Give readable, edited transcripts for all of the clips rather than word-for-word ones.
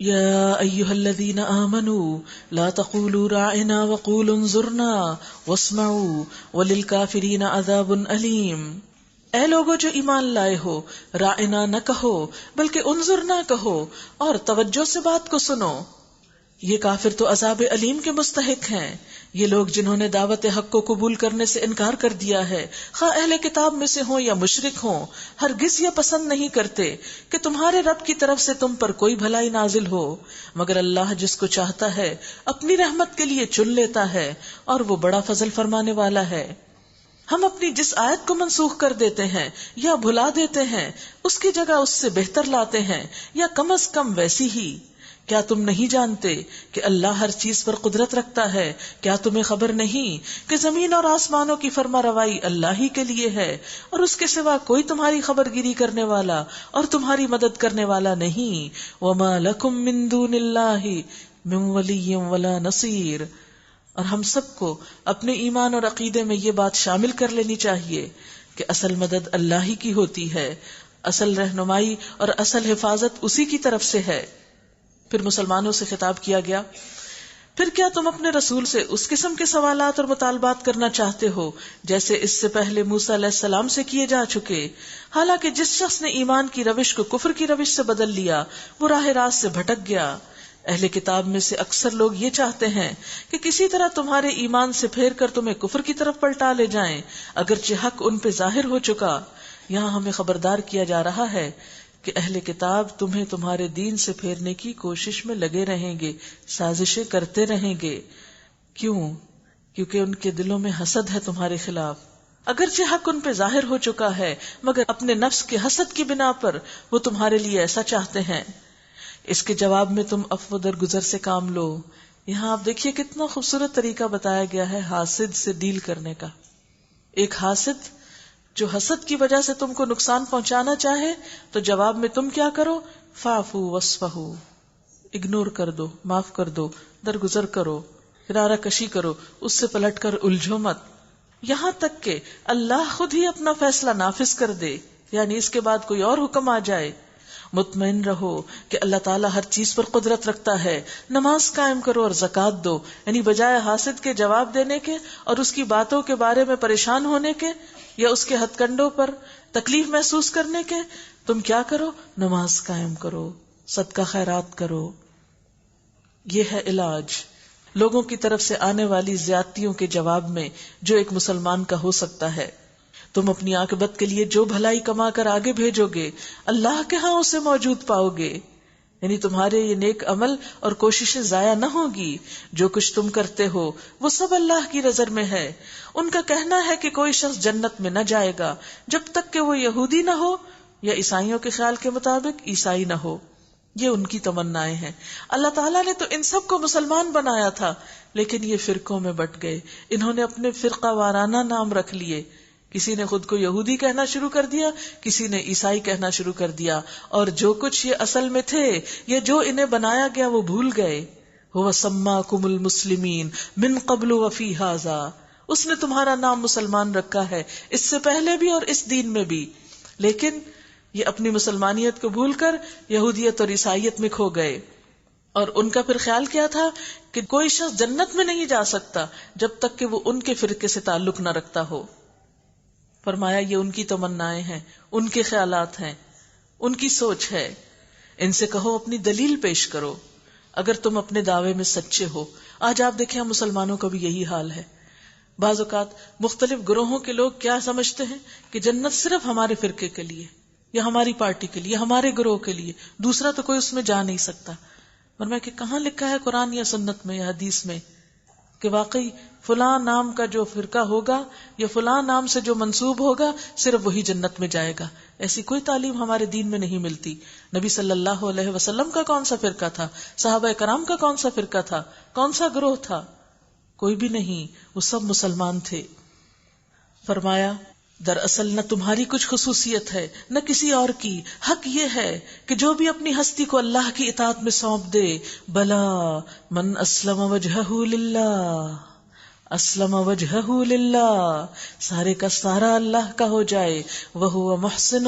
یا ایھا الذین آمنوا لا تقولوا راعنا وقولوا انظرنا واسمعوا وللکافرین عذاب علیم. اے لوگو جو ایمان لائے ہو، راعنا نہ کہو بلکہ انظرنا کہو اور توجہ سے بات کو سنو. یہ کافر تو عذاب علیم کے مستحق ہیں. یہ لوگ جنہوں نے دعوت حق کو قبول کرنے سے انکار کر دیا ہے، خواہ اہل کتاب میں سے ہوں یا مشرک ہوں، ہرگز یہ پسند نہیں کرتے کہ تمہارے رب کی طرف سے تم پر کوئی بھلائی نازل ہو، مگر اللہ جس کو چاہتا ہے اپنی رحمت کے لیے چن لیتا ہے، اور وہ بڑا فضل فرمانے والا ہے. ہم اپنی جس آیت کو منسوخ کر دیتے ہیں یا بھلا دیتے ہیں، اس کی جگہ اس سے بہتر لاتے ہیں، یا کم از کم ویسی ہی. کیا تم نہیں جانتے کہ اللہ ہر چیز پر قدرت رکھتا ہے؟ کیا تمہیں خبر نہیں کہ زمین اور آسمانوں کی فرما روائی اللہ ہی کے لیے ہے، اور اس کے سوا کوئی تمہاری خبر گیری کرنے والا اور تمہاری مدد کرنے والا نہیں. وما لکم من دون اللہ من ولی ولا نصیر. اور ہم سب کو اپنے ایمان اور عقیدے میں یہ بات شامل کر لینی چاہیے کہ اصل مدد اللہ ہی کی ہوتی ہے، اصل رہنمائی اور اصل حفاظت اسی کی طرف سے ہے. پھر مسلمانوں سے خطاب کیا گیا، پھر کیا تم اپنے رسول سے اس قسم کے سوالات اور مطالبات کرنا چاہتے ہو جیسے اس سے پہلے موسیٰ علیہ السلام سے کیے جا چکے؟ حالانکہ جس شخص نے ایمان کی روش کو کفر کی روش سے بدل لیا وہ راہ راست سے بھٹک گیا. اہل کتاب میں سے اکثر لوگ یہ چاہتے ہیں کہ کسی طرح تمہارے ایمان سے پھیر کر تمہیں کفر کی طرف پلٹا لے جائیں، اگرچہ حق ان پہ ظاہر ہو چکا. یہاں ہمیں خبردار کیا جا رہا ہے کہ اہل کتاب تمہیں تمہارے دین سے پھیرنے کی کوشش میں لگے رہیں گے، سازشیں کرتے رہیں گے. کیوں؟ کیونکہ ان کے دلوں میں حسد ہے تمہارے خلاف. اگرچہ حق ان پہ ظاہر ہو چکا ہے مگر اپنے نفس کے حسد کی بنا پر وہ تمہارے لیے ایسا چاہتے ہیں. اس کے جواب میں تم عفو درگزر سے کام لو. یہاں آپ دیکھیے کتنا خوبصورت طریقہ بتایا گیا ہے حاسد سے ڈیل کرنے کا. ایک حاسد جو حسد کی وجہ سے تم کو نقصان پہنچانا چاہے تو جواب میں تم کیا کرو؟ فاعفو واصفحوا، اگنور کر دو، معاف کر دو، درگزر کرو، کنارہ کشی کرو، اس سے پلٹ کر الجھو مت، یہاں تک کہ اللہ خود ہی اپنا فیصلہ نافذ کر دے، یعنی اس کے بعد کوئی اور حکم آ جائے. مطمئن رہو کہ اللہ تعالیٰ ہر چیز پر قدرت رکھتا ہے. نماز قائم کرو اور زکوٰۃ دو، یعنی بجائے حاسد کے جواب دینے کے اور اس کی باتوں کے بارے میں پریشان ہونے کے یا اس کے ہتھ کنڈوں پر تکلیف محسوس کرنے کے، تم کیا کرو؟ نماز قائم کرو، صدقہ خیرات کرو. یہ ہے علاج لوگوں کی طرف سے آنے والی زیادتیوں کے جواب میں جو ایک مسلمان کا ہو سکتا ہے. تم اپنی عاقبت کے لیے جو بھلائی کما کر آگے بھیجو گے اللہ کے ہاں اسے موجود پاؤ گے، یعنی تمہارے یہ نیک عمل اور کوششیں ضائع نہ ہوگی. جو کچھ تم کرتے ہو وہ سب اللہ کی نظر میں ہے. ان کا کہنا ہے کہ کوئی شخص جنت میں نہ جائے گا جب تک کہ وہ یہودی نہ ہو یا عیسائیوں کے خیال کے مطابق عیسائی نہ ہو. یہ ان کی تمنائیں ہیں. اللہ تعالیٰ نے تو ان سب کو مسلمان بنایا تھا لیکن یہ فرقوں میں بٹ گئے. انہوں نے اپنے فرقہ وارانہ نام رکھ لیے. کسی نے خود کو یہودی کہنا شروع کر دیا، کسی نے عیسائی کہنا شروع کر دیا، اور جو کچھ یہ اصل میں تھے یا جو انہیں بنایا گیا وہ بھول گئے. هو سماکم المسلمین من قبل وفی ھذا، اس نے تمہارا نام مسلمان رکھا ہے اس سے پہلے بھی اور اس دین میں بھی. لیکن یہ اپنی مسلمانیت کو بھول کر یہودیت اور عیسائیت میں کھو گئے. اور ان کا پھر خیال کیا تھا کہ کوئی شخص جنت میں نہیں جا سکتا جب تک کہ وہ ان کے فرقے سے تعلق نہ رکھتا ہو. فرمایا یہ ان کی تمنائیں ہیں، ان کے خیالات ہیں، ان کی سوچ ہے. ان سے کہو اپنی دلیل پیش کرو اگر تم اپنے دعوے میں سچے ہو. آج آپ دیکھیں ہم مسلمانوں کا بھی یہی حال ہے. بعض اوقات مختلف گروہوں کے لوگ کیا سمجھتے ہیں کہ جنت صرف ہمارے فرقے کے لیے یا ہماری پارٹی کے لیے، ہمارے گروہ کے لیے، دوسرا تو کوئی اس میں جا نہیں سکتا. ورنہ کہ کہاں لکھا ہے قرآن یا سنت میں یا حدیث میں کہ واقعی فلاں نام کا جو فرقہ ہوگا یا فلاں نام سے جو منسوب ہوگا صرف وہی جنت میں جائے گا؟ ایسی کوئی تعلیم ہمارے دین میں نہیں ملتی. نبی صلی اللہ علیہ وسلم کا کون سا فرقہ تھا؟ صحابہ کرام کا کون سا فرقہ تھا؟ کون سا گروہ تھا؟ کوئی بھی نہیں، وہ سب مسلمان تھے. فرمایا دراصل نہ تمہاری کچھ خصوصیت ہے نہ کسی اور کی. حق یہ ہے کہ جو بھی اپنی ہستی کو اللہ کی اطاعت میں سونپ دے، بلا من اسلم وجہہ للہ، اسلم وجہہ للہ، سارے کا سارا اللہ کا ہو جائے، وہو محسن،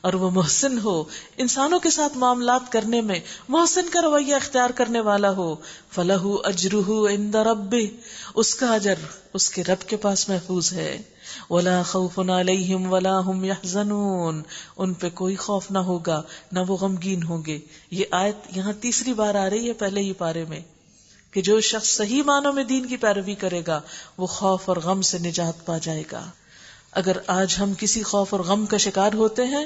اور وہ محسن ہو، انسانوں کے ساتھ معاملات کرنے میں محسن کا رویہ اختیار کرنے والا ہو، فَلَهُ أَجْرُهُ عِنْدَ رَبِّهِ، اس کا اجر اس کے رب کے پاس محفوظ ہے، وَلَا خَوْفٌ عَلَيْهِمْ وَلَا هُمْ يَحْزَنُونَ، ان پہ کوئی خوف نہ ہوگا نہ وہ غمگین ہوں گے۔ یہ آیت یہاں تیسری بار آ رہی ہے پہلے ہی پارے میں، کہ جو شخص صحیح معنوں میں دین کی پیروی کرے گا وہ خوف اور غم سے نجات پا جائے گا۔ اگر آج ہم کسی خوف اور غم کا شکار ہوتے ہیں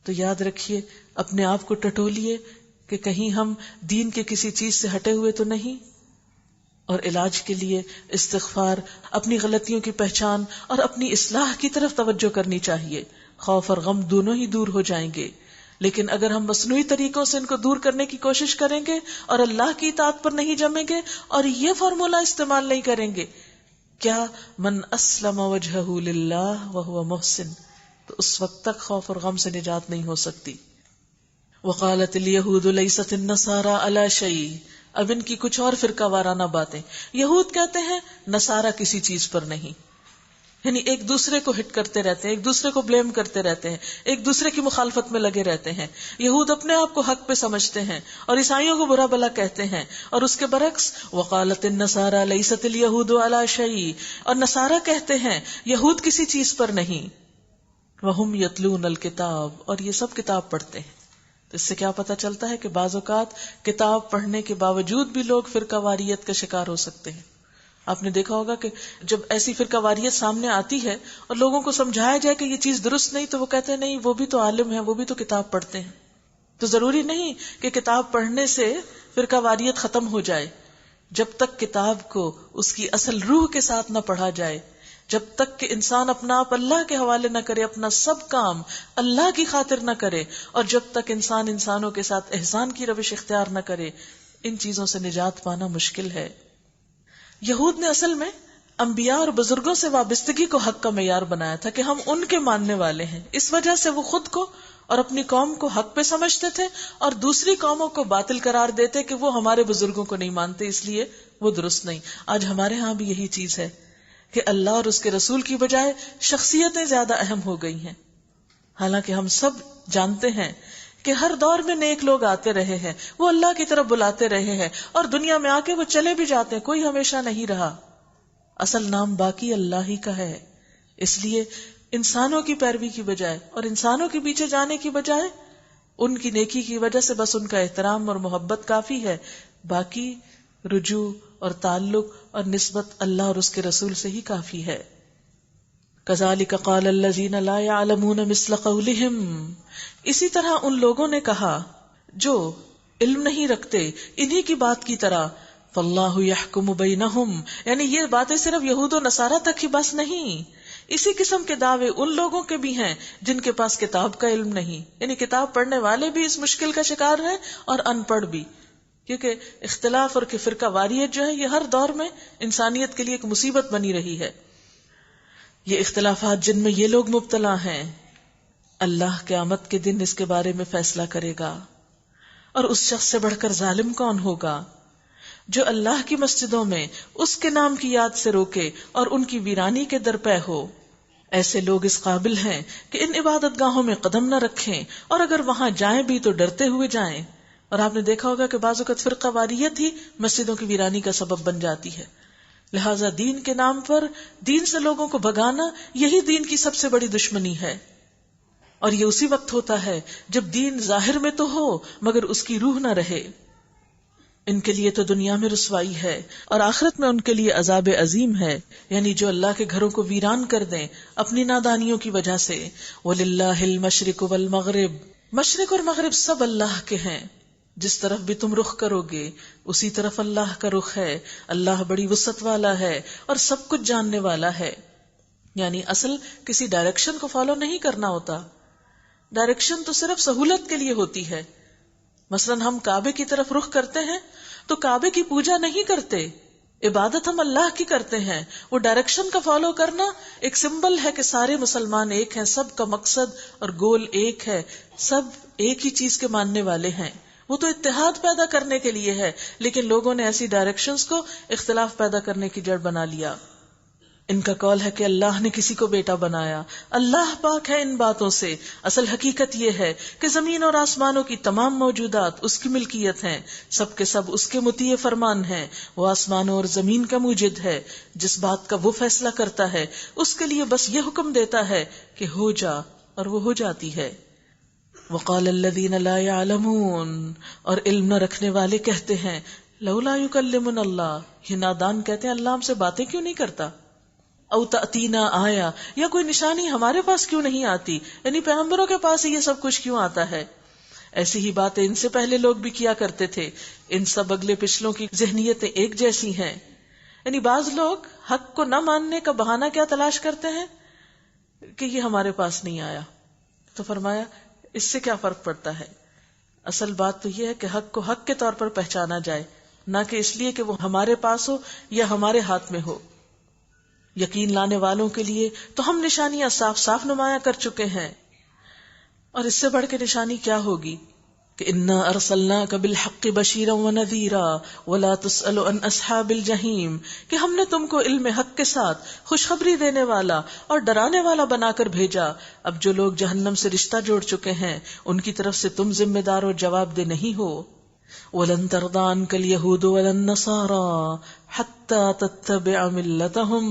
تو یاد رکھیے، اپنے آپ کو ٹٹولیے کہ کہیں ہم دین کے کسی چیز سے ہٹے ہوئے تو نہیں، اور علاج کے لیے استغفار، اپنی غلطیوں کی پہچان اور اپنی اصلاح کی طرف توجہ کرنی چاہیے۔ خوف اور غم دونوں ہی دور ہو جائیں گے، لیکن اگر ہم مصنوعی طریقوں سے ان کو دور کرنے کی کوشش کریں گے اور اللہ کی اطاعت پر نہیں جمیں گے اور یہ فارمولا استعمال نہیں کریں گے، کیا من اسلم وجہہ للہ وہو محسن، تو اس وقت تک خوف اور غم سے نجات نہیں ہو سکتی۔ وقالت الیہود لیست النصارى علی شیء، اب ان کی کچھ اور فرقہ وارانہ باتیں۔ یہود کہتے ہیں نصارہ کسی چیز پر نہیں، یعنی ایک دوسرے کو ہٹ کرتے رہتے ہیں، ایک دوسرے کو بلیم کرتے رہتے ہیں، ایک دوسرے کی مخالفت میں لگے رہتے ہیں۔ یہود اپنے آپ کو حق پہ سمجھتے ہیں اور عیسائیوں کو برا بھلا کہتے ہیں، اور اس کے برعکس وقالت النصارى لیست الیہود علی شیء، اور نصارہ کہتے ہیں یہود کسی چیز پر نہیں۔ وہم یتلون الکتاب، اور یہ سب کتاب پڑھتے ہیں۔ تو اس سے کیا پتہ چلتا ہے کہ بعض اوقات کتاب پڑھنے کے باوجود بھی لوگ فرقہ واریت کا شکار ہو سکتے ہیں۔ آپ نے دیکھا ہوگا کہ جب ایسی فرقہ واریت سامنے آتی ہے اور لوگوں کو سمجھایا جائے کہ یہ چیز درست نہیں، تو وہ کہتے ہیں نہیں، وہ بھی تو عالم ہے، وہ بھی تو کتاب پڑھتے ہیں۔ تو ضروری نہیں کہ کتاب پڑھنے سے فرقہ واریت ختم ہو جائے، جب تک کتاب کو اس کی اصل روح کے ساتھ نہ پڑھا جائے، جب تک کہ انسان اپنا آپ اللہ کے حوالے نہ کرے، اپنا سب کام اللہ کی خاطر نہ کرے، اور جب تک انسان انسانوں کے ساتھ احسان کی روش اختیار نہ کرے، ان چیزوں سے نجات پانا مشکل ہے۔ یہود نے اصل میں انبیاء اور بزرگوں سے وابستگی کو حق کا معیار بنایا تھا کہ ہم ان کے ماننے والے ہیں، اس وجہ سے وہ خود کو اور اپنی قوم کو حق پہ سمجھتے تھے اور دوسری قوموں کو باطل قرار دیتے کہ وہ ہمارے بزرگوں کو نہیں مانتے، اس لیے وہ درست نہیں۔ آج ہمارے ہاں بھی یہی چیز ہے کہ اللہ اور اس کے رسول کی بجائے شخصیتیں زیادہ اہم ہو گئی ہیں، حالانکہ ہم سب جانتے ہیں کہ ہر دور میں نیک لوگ آتے رہے ہیں، وہ اللہ کی طرف بلاتے رہے ہیں، اور دنیا میں آ کے وہ چلے بھی جاتے ہیں، کوئی ہمیشہ نہیں رہا۔ اصل نام باقی اللہ ہی کا ہے، اس لیے انسانوں کی پیروی کی بجائے اور انسانوں کے پیچھے جانے کی بجائے ان کی نیکی کی وجہ سے بس ان کا احترام اور محبت کافی ہے، باقی رجوع اور تعلق اور نسبت اللہ اور اس کے رسول سے ہی کافی ہے۔ کذالک قال الذین لا یعلمون مثل قولہم، اسی طرح ان لوگوں نے کہا جو علم نہیں رکھتے انہی کی بات کی طرح، فاللہ یحکم بینہم، یعنی یہ باتیں صرف یہود و نصارہ تک ہی بس نہیں، اسی قسم کے دعوے ان لوگوں کے بھی ہیں جن کے پاس کتاب کا علم نہیں، یعنی کتاب پڑھنے والے بھی اس مشکل کا شکار ہیں اور ان پڑھ بھی، کیونکہ اختلاف اور فرقہ واریت جو ہے یہ ہر دور میں انسانیت کے لیے ایک مصیبت بنی رہی ہے۔ یہ اختلافات جن میں یہ لوگ مبتلا ہیں، اللہ قیامت کے دن اس کے بارے میں فیصلہ کرے گا، اور اس شخص سے بڑھ کر ظالم کون ہوگا جو اللہ کی مسجدوں میں اس کے نام کی یاد سے روکے اور ان کی ویرانی کے درپے ہو۔ ایسے لوگ اس قابل ہیں کہ ان عبادت گاہوں میں قدم نہ رکھیں، اور اگر وہاں جائیں بھی تو ڈرتے ہوئے جائیں۔ اور آپ نے دیکھا ہوگا کہ بعض اوقات فرقہ واریت ہی مسجدوں کی ویرانی کا سبب بن جاتی ہے، لہٰذا دین کے نام پر دین سے لوگوں کو بھگانا یہی دین کی سب سے بڑی دشمنی ہے، اور یہ اسی وقت ہوتا ہے جب دین ظاہر میں تو ہو مگر اس کی روح نہ رہے۔ ان کے لیے تو دنیا میں رسوائی ہے اور آخرت میں ان کے لیے عذاب عظیم ہے، یعنی جو اللہ کے گھروں کو ویران کر دیں اپنی نادانیوں کی وجہ سے۔ وَلِلَّهِ الْمَشْرِقُ وَالْمَغْرِبُ، مشرق اور مغرب سب اللہ کے ہیں، جس طرف بھی تم رخ کرو گے اسی طرف اللہ کا رخ ہے، اللہ بڑی وسعت والا ہے اور سب کچھ جاننے والا ہے۔ یعنی اصل کسی ڈائریکشن کو فالو نہیں کرنا ہوتا، ڈائریکشن تو صرف سہولت کے لیے ہوتی ہے۔ مثلا ہم کعبے کی طرف رخ کرتے ہیں تو کعبے کی پوجا نہیں کرتے، عبادت ہم اللہ کی کرتے ہیں۔ وہ ڈائریکشن کا فالو کرنا ایک سمبل ہے کہ سارے مسلمان ایک ہیں، سب کا مقصد اور گول ایک ہے، سب ایک ہی چیز کے ماننے والے ہیں۔ وہ تو اتحاد پیدا کرنے کے لیے ہے، لیکن لوگوں نے ایسی ڈائریکشنز کو اختلاف پیدا کرنے کی جڑ بنا لیا۔ ان کا قول ہے کہ اللہ نے کسی کو بیٹا بنایا. اللہ پاک ہے ان باتوں سے. اصل حقیقت یہ ہے کہ زمین اور آسمانوں کی تمام موجودات اس کی ملکیت ہیں، سب کے سب اس کے مطیع فرمان ہیں. وہ آسمانوں اور زمین کا موجد ہے، جس بات کا وہ فیصلہ کرتا ہے اس کے لیے بس یہ حکم دیتا ہے کہ ہو جا، اور وہ ہو جاتی ہے. وقال الذین لا يعلمون، اور علم نہ رکھنے والے کہتے ہیں لولا یکلمنا اللہ، یہ نادان کہتے ہیں اللہ ہم سے باتیں کیوں نہیں کرتا. او تأتینا آیا، یا کوئی نشانی ہمارے پاس کیوں نہیں آتی، یعنی پیغمبروں کے پاس یہ سب کچھ کیوں آتا ہے. ایسی ہی باتیں ان سے پہلے لوگ بھی کیا کرتے تھے. ان سب اگلے پچھلوں کی ذہنیتیں ایک جیسی ہیں. یعنی بعض لوگ حق کو نہ ماننے کا بہانہ کیا تلاش کرتے ہیں کہ یہ ہمارے پاس نہیں آیا. تو فرمایا اس سے کیا فرق پڑتا ہے، اصل بات تو یہ ہے کہ حق کو حق کے طور پر پہچانا جائے، نہ کہ اس لیے کہ وہ ہمارے پاس ہو یا ہمارے ہاتھ میں ہو. یقین لانے والوں کے لیے تو ہم نشانیاں صاف صاف نمایاں کر چکے ہیں، اور اس سے بڑھ کے نشانی کیا ہوگی کہ انا ارسلناک بالحق بشیرا ونذیرا ولا تسأل عن اصحاب الجحیم، کہ ہم نے تم کو علم حق کے ساتھ خوشخبری دینے والا اور ڈرانے والا بنا کر بھیجا. اب جو لوگ جہنم سے رشتہ جوڑ چکے ہیں ان کی طرف سے تم ذمہ دار اور جواب دہ نہیں ہو. وَلَن تَرْضَىٰ عَنْكَ الْيَهُودُ وَلَا النَّصَارَىٰ حَتَّىٰ تَتَّبِعَ مِلَّتَهُمْ،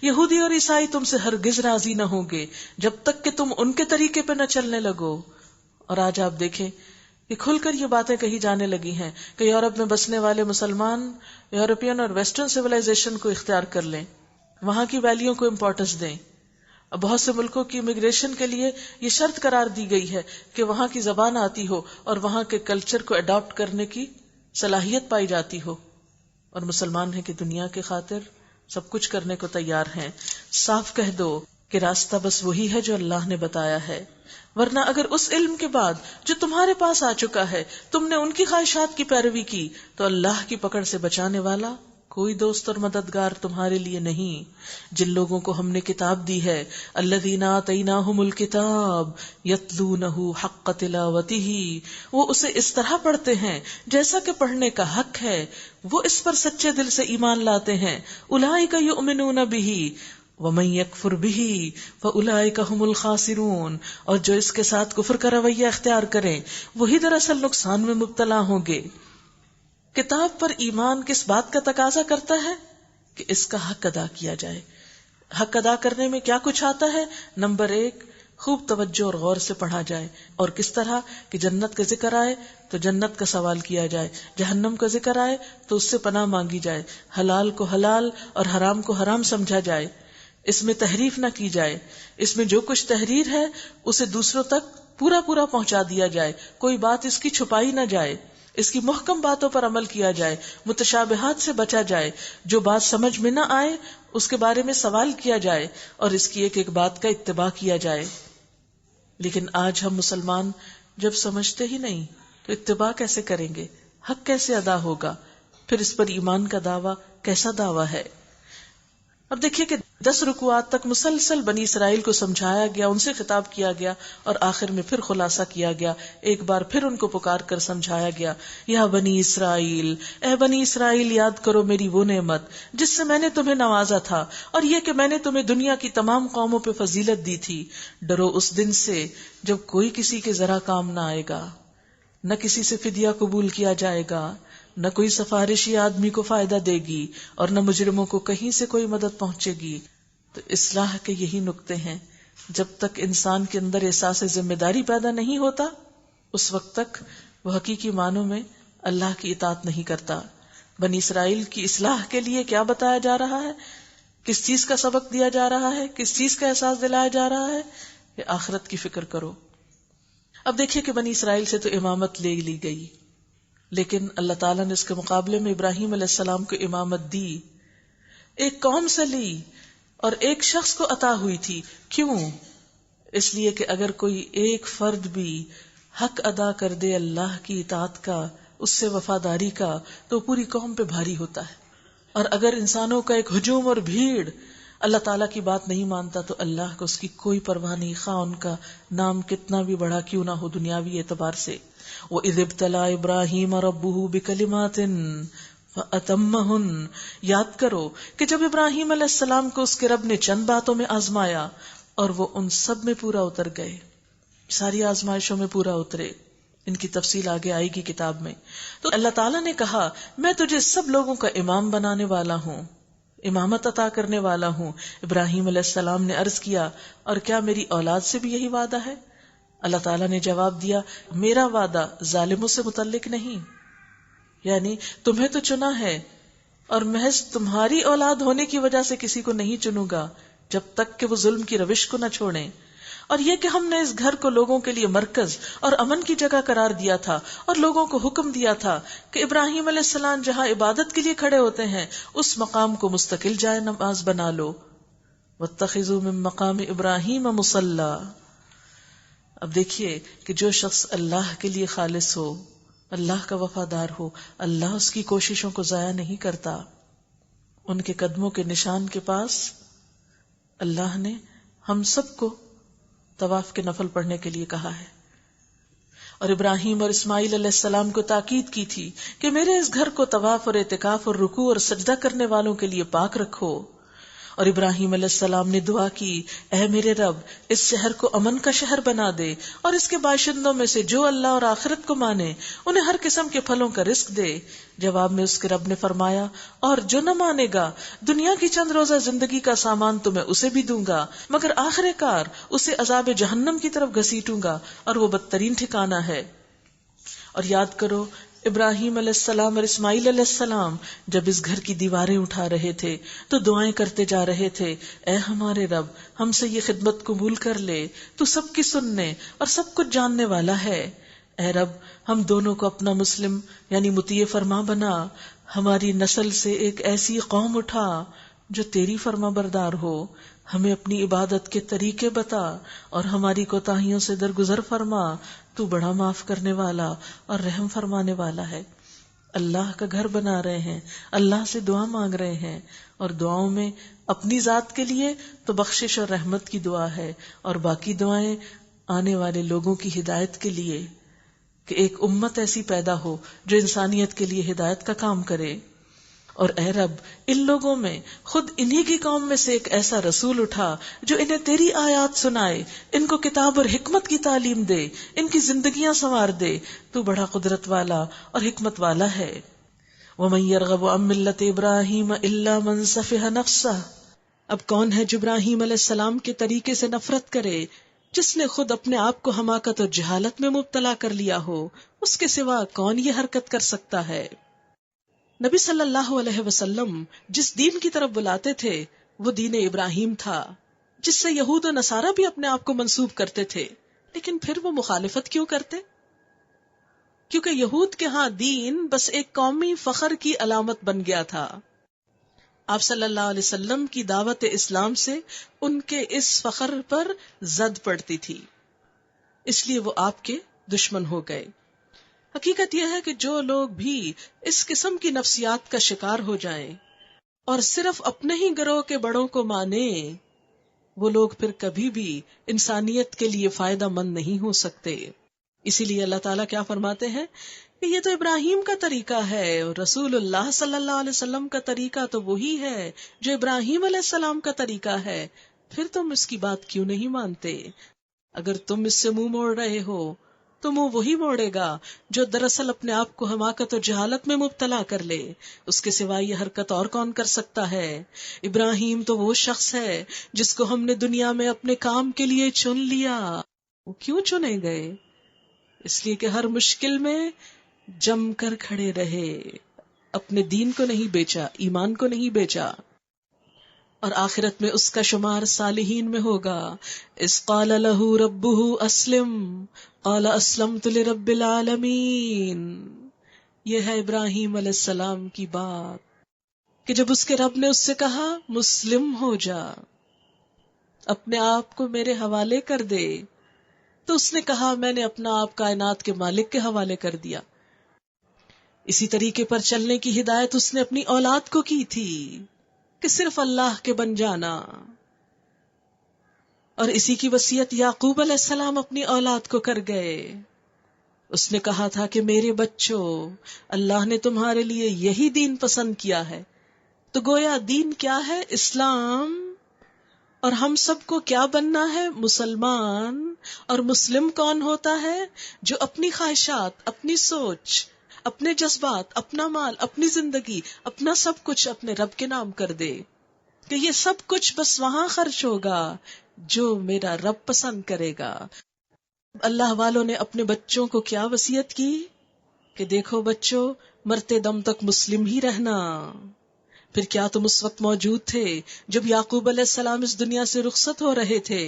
یہودی اور عیسائی تم سے ہرگز راضی نہ ہوں گے جب تک کہ تم ان کے طریقے پہ نہ چلنے لگو. اور آج آپ دیکھیں کہ کھل کر یہ باتیں کہی جانے لگی ہیں کہ یورپ میں بسنے والے مسلمان یورپین اور ویسٹرن سویلائزیشن کو اختیار کر لیں، وہاں کی ویلیوں کو امپورٹنس دیں. اب بہت سے ملکوں کی امیگریشن کے لیے یہ شرط قرار دی گئی ہے کہ وہاں کی زبان آتی ہو اور وہاں کے کلچر کو اڈاپٹ کرنے کی صلاحیت پائی جاتی ہو. اور مسلمان ہیں کہ دنیا کے خاطر سب کچھ کرنے کو تیار ہیں. صاف کہہ دو کہ راستہ بس وہی ہے جو اللہ نے بتایا ہے، ورنہ اگر اس علم کے بعد جو تمہارے پاس آ چکا ہے تم نے ان کی خواہشات کی پیروی کی تو اللہ کی پکڑ سے بچانے والا کوئی دوست اور مددگار تمہارے لیے نہیں. جن لوگوں کو ہم نے کتاب دی ہے الذین آتیناہم الکتاب یتلونہ حق تلاوتہ، وہ اسے اس طرح پڑھتے ہیں جیسا کہ پڑھنے کا حق ہے، وہ اس پر سچے دل سے ایمان لاتے ہیں. اولئک یؤمنون بہ ومن یکفر بہ فاولئک ھم الخاسرون، اور جو اس کے ساتھ کفر کا رویہ اختیار کریں وہی دراصل نقصان میں مبتلا ہوں گے. کتاب پر ایمان کس بات کا تقاضا کرتا ہے کہ اس کا حق ادا کیا جائے. حق ادا کرنے میں کیا کچھ آتا ہے؟ نمبر 1، خوب توجہ اور غور سے پڑھا جائے. اور کس طرح کہ جنت کا ذکر آئے تو جنت کا سوال کیا جائے، جہنم کا ذکر آئے تو اس سے پناہ مانگی جائے، حلال کو حلال اور حرام کو حرام سمجھا جائے. اس میں تحریف نہ کی جائے، اس میں جو کچھ تحریر ہے اسے دوسروں تک پورا پورا پہنچا دیا جائے، کوئی بات اس کی چھپائی نہ جائے، اس کی محکم باتوں پر عمل کیا جائے، متشابہات سے بچا جائے، جو بات سمجھ میں نہ آئے اس کے بارے میں سوال کیا جائے اور اس کی ایک ایک بات کا اتباع کیا جائے. لیکن آج ہم مسلمان جب سمجھتے ہی نہیں تو اتباع کیسے کریں گے، حق کیسے ادا ہوگا، پھر اس پر ایمان کا دعویٰ کیسا دعویٰ ہے. اب دیکھیے کہ 10 رکوعات تک مسلسل بنی اسرائیل کو سمجھایا گیا، ان سے خطاب کیا گیا اور آخر میں پھر خلاصہ کیا گیا. ایک بار پھر ان کو پکار کر سمجھایا گیا، یا بنی اسرائیل، اے بنی اسرائیل یاد کرو میری وہ نعمت جس سے میں نے تمہیں نوازا تھا، اور یہ کہ میں نے تمہیں دنیا کی تمام قوموں پہ فضیلت دی تھی. ڈرو اس دن سے جب کوئی کسی کے ذرا کام نہ آئے گا، نہ کسی سے فدیہ قبول کیا جائے گا، نہ کوئی سفارشی آدمی کو فائدہ دے گی، اور نہ مجرموں کو کہیں سے کوئی مدد پہنچے گی. تو اصلاح کے یہی نقطے ہیں. جب تک انسان کے اندر احساس ذمہ داری پیدا نہیں ہوتا اس وقت تک وہ حقیقی معنوں میں اللہ کی اطاعت نہیں کرتا. بنی اسرائیل کی اصلاح کے لیے کیا بتایا جا رہا ہے، کس چیز کا سبق دیا جا رہا ہے، کس چیز کا احساس دلایا جا رہا ہے کہ آخرت کی فکر کرو. اب دیکھیے کہ بنی اسرائیل سے تو امامت لے لی گئی، لیکن اللہ تعالیٰ نے اس کے مقابلے میں ابراہیم علیہ السلام کو امامت دی. ایک قوم سے لی اور ایک شخص کو عطا ہوئی تھی. کیوں؟ اس لیے کہ اگر کوئی ایک فرد بھی حق ادا کر دے اللہ کی اطاعت کا، اس سے وفاداری کا، تو پوری قوم پہ بھاری ہوتا ہے. اور اگر انسانوں کا ایک ہجوم اور بھیڑ اللہ تعالیٰ کی بات نہیں مانتا تو اللہ کو اس کی کوئی پرواہ نہیں، خواہ ان کا نام کتنا بھی بڑا کیوں نہ ہو دنیاوی اعتبار سے. وَإِذِ ابْتَلَىٰ إِبْرَاهِيمَ رَبُّهُ بِكَلِمَاتٍ فَأَتَمَّهُنَّ. یاد کرو کہ جب ابراہیم علیہ السلام کو اس کے رب نے چند باتوں میں آزمایا اور وہ ان سب میں پورا اتر گئے، ساری آزمائشوں میں پورا اترے. ان کی تفصیل آگے آئے گی کتاب میں. تو اللہ تعالیٰ نے کہا میں تجھے سب لوگوں کا امام بنانے والا ہوں، امامت عطا کرنے والا ہوں. ابراہیم علیہ السلام نے عرض کیا اور کیا میری اولاد سے بھی یہی وعدہ ہے؟ اللہ تعالیٰ نے جواب دیا میرا وعدہ ظالموں سے متعلق نہیں، یعنی تمہیں تو چنا ہے اور محض تمہاری اولاد ہونے کی وجہ سے کسی کو نہیں چنوں گا جب تک کہ وہ ظلم کی روش کو نہ چھوڑیں. اور یہ کہ ہم نے اس گھر کو لوگوں کے لیے مرکز اور امن کی جگہ قرار دیا تھا اور لوگوں کو حکم دیا تھا کہ ابراہیم علیہ السلام جہاں عبادت کے لیے کھڑے ہوتے ہیں اس مقام کو مستقل جائے نماز بنا لو. واتخذوا من مقام ابراہیم مصلی. اب دیکھیے کہ جو شخص اللہ کے لیے خالص ہو، اللہ کا وفادار ہو، اللہ اس کی کوششوں کو ضائع نہیں کرتا. ان کے قدموں کے نشان کے پاس اللہ نے ہم سب کو طواف کے نفل پڑھنے کے لیے کہا ہے، اور ابراہیم اور اسماعیل علیہ السلام کو تاکید کی تھی کہ میرے اس گھر کو طواف اور اعتکاف اور رکوع اور سجدہ کرنے والوں کے لیے پاک رکھو. اور ابراہیم علیہ السلام نے دعا کی اے میرے رب اس شہر کو امن کا شہر بنا دے اور اس کے باشندوں میں سے جو اللہ اور آخرت کو مانے انہیں ہر قسم کے پھلوں کا رزق دے. جواب میں اس کے رب نے فرمایا اور جو نہ مانے گا دنیا کی چند روزہ زندگی کا سامان تو میں اسے بھی دوں گا مگر آخر کار اسے عذاب جہنم کی طرف گھسیٹوں گا اور وہ بدترین ٹھکانہ ہے. اور یاد کرو ابراہیم علیہ السلام اور اسماعیل علیہ السلام جب اس گھر کی دیواریں اٹھا رہے تھے تو دعائیں کرتے جا رہے تھے اے ہمارے رب ہم سے یہ خدمت قبول کر لے، تو سب کی سننے اور سب کچھ جاننے والا ہے. اے رب ہم دونوں کو اپنا مسلم یعنی مطیع فرما بنا، ہماری نسل سے ایک ایسی قوم اٹھا جو تیری فرما بردار ہو، ہمیں اپنی عبادت کے طریقے بتا اور ہماری کوتاہیوں سے درگزر فرما، تو بڑا معاف کرنے والا اور رحم فرمانے والا ہے. اللہ کا گھر بنا رہے ہیں، اللہ سے دعا مانگ رہے ہیں، اور دعاؤں میں اپنی ذات کے لیے تو بخشش اور رحمت کی دعا ہے، اور باقی دعائیں آنے والے لوگوں کی ہدایت کے لیے کہ ایک امت ایسی پیدا ہو جو انسانیت کے لیے ہدایت کا کام کرے. اور اے رب ان لوگوں میں خود انہی کی قوم میں سے ایک ایسا رسول اٹھا جو انہیں تیری آیات سنائے، ان کو کتاب اور حکمت کی تعلیم دے، ان کی زندگیاں سنوار دے، تو بڑا قدرت والا اور حکمت والا ہے. وَمَن يَرْغَبُ عَن مِّلَّةِ إِبْرَاهِيمَ إِلَّا مَن سَفِهَ نَفْسَهُ. اب کون ہے جو ابراہیم علیہ السلام کے طریقے سے نفرت کرے جس نے خود اپنے آپ کو حماقت اور جہالت میں مبتلا کر لیا ہو؟ اس کے سوا کون یہ حرکت کر سکتا ہے؟ نبی صلی اللہ علیہ وسلم جس دین کی طرف بلاتے تھے وہ دین ابراہیم تھا، جس سے یہود و نصارہ بھی اپنے آپ کو منسوب کرتے تھے. لیکن پھر وہ مخالفت کیوں کرتے؟ کیونکہ یہود کے ہاں دین بس ایک قومی فخر کی علامت بن گیا تھا. آپ صلی اللہ علیہ وسلم کی دعوت اسلام سے ان کے اس فخر پر زد پڑتی تھی، اس لیے وہ آپ کے دشمن ہو گئے. حقیقت یہ ہے کہ جو لوگ بھی اس قسم کی نفسیات کا شکار ہو جائیں اور صرف اپنے ہی گروہ کے بڑوں کو مانیں، وہ لوگ پھر کبھی بھی انسانیت کے لیے فائدہ مند نہیں ہو سکتے. اسی لیے اللہ تعالیٰ کیا فرماتے ہیں کہ یہ تو ابراہیم کا طریقہ ہے، اور رسول اللہ صلی اللہ علیہ وسلم کا طریقہ تو وہی ہے جو ابراہیم علیہ السلام کا طریقہ ہے. پھر تم اس کی بات کیوں نہیں مانتے؟ اگر تم اس سے منہ موڑ رہے ہو تو منہ وہی موڑے گا جو دراصل اپنے آپ کو حماقت اور جہالت میں مبتلا کر لے. اس کے سوا یہ حرکت اور کون کر سکتا ہے؟ ابراہیم تو وہ شخص ہے جس کو ہم نے دنیا میں اپنے کام کے لیے چن لیا. وہ کیوں چنے گئے؟ اس لیے کہ ہر مشکل میں جم کر کھڑے رہے، اپنے دین کو نہیں بیچا، ایمان کو نہیں بیچا، اور آخرت میں اس کا شمار صالحین میں ہوگا. اذ قال له ربه اسلم قال اسلمت لرب العالمین. یہ ہے ابراہیم علیہ السلام کی بات کہ جب اس کے رب نے اس سے کہا مسلم ہو جا، اپنے آپ کو میرے حوالے کر دے، تو اس نے کہا میں نے اپنا آپ کائنات کے مالک کے حوالے کر دیا. اسی طریقے پر چلنے کی ہدایت اس نے اپنی اولاد کو کی تھی کہ صرف اللہ کے بن جانا، اور اسی کی وصیت یعقوب علیہ السلام اپنی اولاد کو کر گئے اس نے کہا تھا کہ میرے بچوں، اللہ نے تمہارے لیے یہی دین پسند کیا ہے. تو گویا دین کیا ہے؟ اسلام. اور ہم سب کو کیا بننا ہے؟ مسلمان. اور مسلم کون ہوتا ہے؟ جو اپنی خواہشات، اپنی سوچ، اپنے جذبات، اپنا مال، اپنی زندگی، اپنا سب کچھ اپنے رب کے نام کر دے کہ یہ سب کچھ بس وہاں خرچ ہوگا جو میرا رب پسند کرے گا. اللہ والوں نے اپنے بچوں کو کیا وصیت کی کہ دیکھو بچوں، مرتے دم تک مسلم ہی رہنا. پھر کیا تم اس وقت موجود تھے جب یعقوب علیہ السلام اس دنیا سے رخصت ہو رہے تھے؟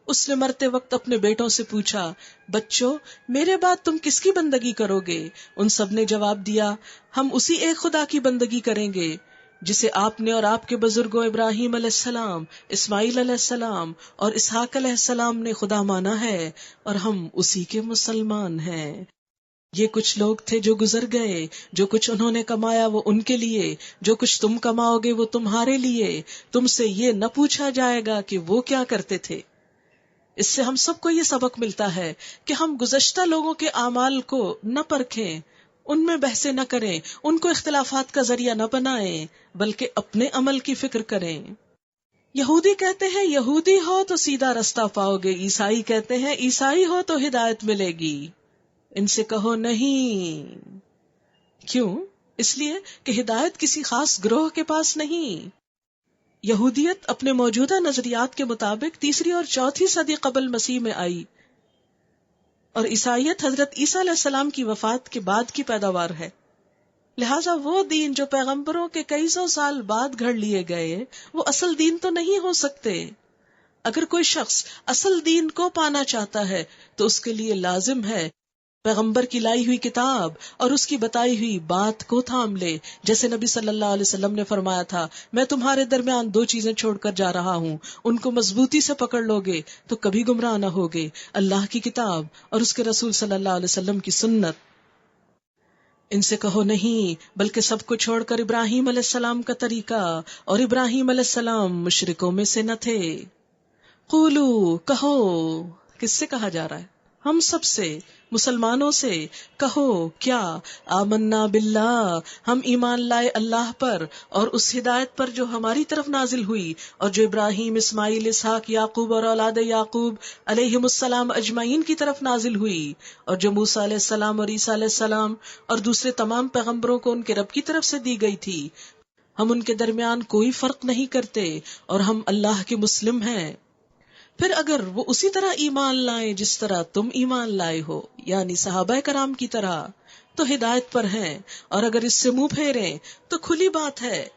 اس نے مرتے وقت اپنے بیٹوں سے پوچھا، بچوں میرے بعد تم کس کی بندگی کرو گے؟ ان سب نے جواب دیا، ہم اسی ایک خدا کی بندگی کریں گے جسے آپ نے اور آپ کے بزرگوں ابراہیم علیہ السلام، اسماعیل علیہ السلام اور اسحاق علیہ السلام نے خدا مانا ہے، اور ہم اسی کے مسلمان ہیں. یہ کچھ لوگ تھے جو گزر گئے، جو کچھ انہوں نے کمایا وہ ان کے لیے، جو کچھ تم کماؤ گے وہ تمہارے لیے. تم سے یہ نہ پوچھا جائے گا کہ وہ کیا کرتے تھے. اس سے ہم سب کو یہ سبق ملتا ہے کہ ہم گزشتہ لوگوں کے اعمال کو نہ پرکھیں، ان میں بحثیں نہ کریں، ان کو اختلافات کا ذریعہ نہ بنائیں، بلکہ اپنے عمل کی فکر کریں. یہودی کہتے ہیں یہودی ہو تو سیدھا رستہ پاؤ گے، عیسائی کہتے ہیں عیسائی ہو تو ہدایت ملے گی. ان سے کہو نہیں. کیوں؟ اس لیے کہ ہدایت کسی خاص گروہ کے پاس نہیں. یہودیت اپنے موجودہ نظریات کے مطابق 3 اور 4 صدی قبل مسیح میں آئی، اور عیسائیت حضرت عیسیٰ علیہ السلام کی وفات کے بعد کی پیداوار ہے. لہٰذا وہ دین جو پیغمبروں کے کئی سو سال بعد گھڑ لیے گئے وہ اصل دین تو نہیں ہو سکتے. اگر کوئی شخص اصل دین کو پانا چاہتا ہے تو اس کے لیے لازم ہے پیغمبر کی لائی ہوئی کتاب اور اس کی بتائی ہوئی بات کو تھام لے. جیسے نبی صلی اللہ علیہ وسلم نے فرمایا تھا، میں تمہارے درمیان 2 چیزیں چھوڑ کر جا رہا ہوں، ان کو مضبوطی سے پکڑ لو گے تو کبھی گمراہ نہ ہوگے، اللہ کی کتاب اور اس کے رسول صلی اللہ علیہ وسلم کی سنت. ان سے کہو نہیں، بلکہ سب کو چھوڑ کر ابراہیم علیہ السلام کا طریقہ، اور ابراہیم علیہ السلام مشرکوں میں سے نہ تھے. قولو، کہو. کس سے کہا جا رہا ہے؟ ہم سب سے، مسلمانوں سے. کہو کیا؟ آمنا باللہ، ہم ایمان لائے اللہ پر اور اس ہدایت پر جو ہماری طرف نازل ہوئی اور جو ابراہیم، اسماعیل، اسحاق، یعقوب اور اولاد یعقوب علیہم السلام اجمعین کی طرف نازل ہوئی، اور جو موسیٰ علیہ السلام اور عیسیٰ علیہ السلام اور دوسرے تمام پیغمبروں کو ان کے رب کی طرف سے دی گئی تھی. ہم ان کے درمیان کوئی فرق نہیں کرتے اور ہم اللہ کے مسلم ہیں. پھر اگر وہ اسی طرح ایمان لائیں جس طرح تم ایمان لائے ہو، یعنی صحابہ کرام کی طرح، تو ہدایت پر ہیں. اور اگر اس سے منہ پھیریں تو کھلی بات ہے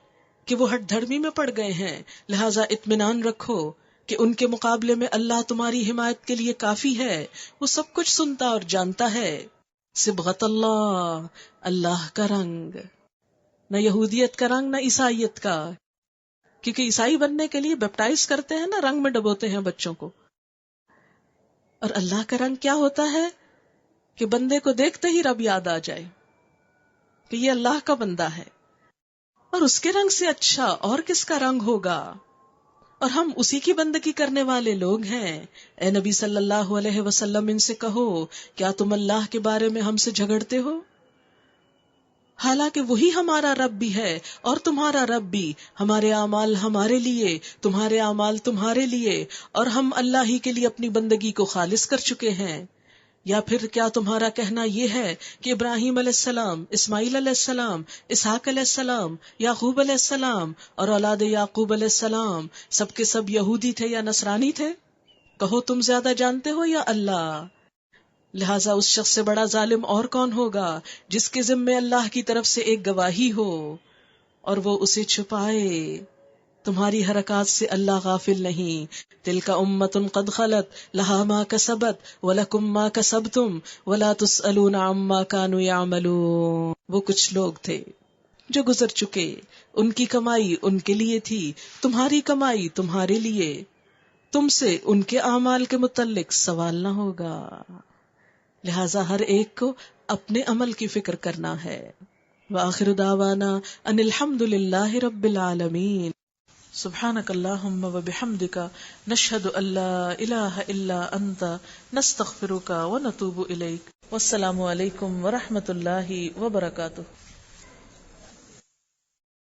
کہ وہ ہٹ دھڑمی میں پڑ گئے ہیں. لہٰذا اطمینان رکھو کہ ان کے مقابلے میں اللہ تمہاری حمایت کے لیے کافی ہے. وہ سب کچھ سنتا اور جانتا ہے. صبغت اللہ، اللہ کا رنگ، نہ یہودیت کا رنگ نہ عیسائیت کا. کیونکہ عیسائی بننے کے لیے بیپٹائز کرتے ہیں نا، رنگ میں ڈبوتے ہیں بچوں کو. اور اللہ کا رنگ کیا ہوتا ہے کہ بندے کو دیکھتے ہی رب یاد آ جائے کہ یہ اللہ کا بندہ ہے. اور اس کے رنگ سے اچھا اور کس کا رنگ ہوگا؟ اور ہم اسی کی بندگی کرنے والے لوگ ہیں. اے نبی صلی اللہ علیہ وسلم، ان سے کہو کیا تم اللہ کے بارے میں ہم سے جھگڑتے ہو؟ حالانکہ وہی ہمارا رب بھی ہے اور تمہارا رب بھی. ہمارے اعمال ہمارے لیے، تمہارے اعمال تمہارے لیے، اور ہم اللہ ہی کے لیے اپنی بندگی کو خالص کر چکے ہیں. یا پھر کیا تمہارا کہنا یہ ہے کہ ابراہیم علیہ السلام، اسماعیل علیہ السلام، اسحاق علیہ السلام، یعقوب علیہ السلام اور اولاد یعقوب علیہ السلام سب کے سب یہودی تھے یا نصرانی تھے؟ کہو تم زیادہ جانتے ہو یا اللہ؟ لہٰذا اس شخص سے بڑا ظالم اور کون ہوگا جس کے ذمے اللہ کی طرف سے ایک گواہی ہو اور وہ اسے چھپائے. تمہاری حرکات سے اللہ غافل نہیں. تلک امۃ قد خلت لہا ما کسبت ولکم ما کسبتم ولا تسألون عما كانوا يعملون. وہ کچھ لوگ تھے جو گزر چکے، ان کی کمائی ان کے لیے تھی، تمہاری کمائی تمہارے لیے. تم سے ان کے اعمال کے متعلق سوال نہ ہوگا. لہٰذا ہر ایک کو اپنے عمل کی فکر کرنا ہے. وآخر دعوانا ان الحمد للہ رب العالمین. سبحانک اللہم وبحمدک نشہد ان لا الہ الا انت نستغفرک ونتوب الیک. والسلام علیکم ورحمۃ اللہ وبرکاتہ.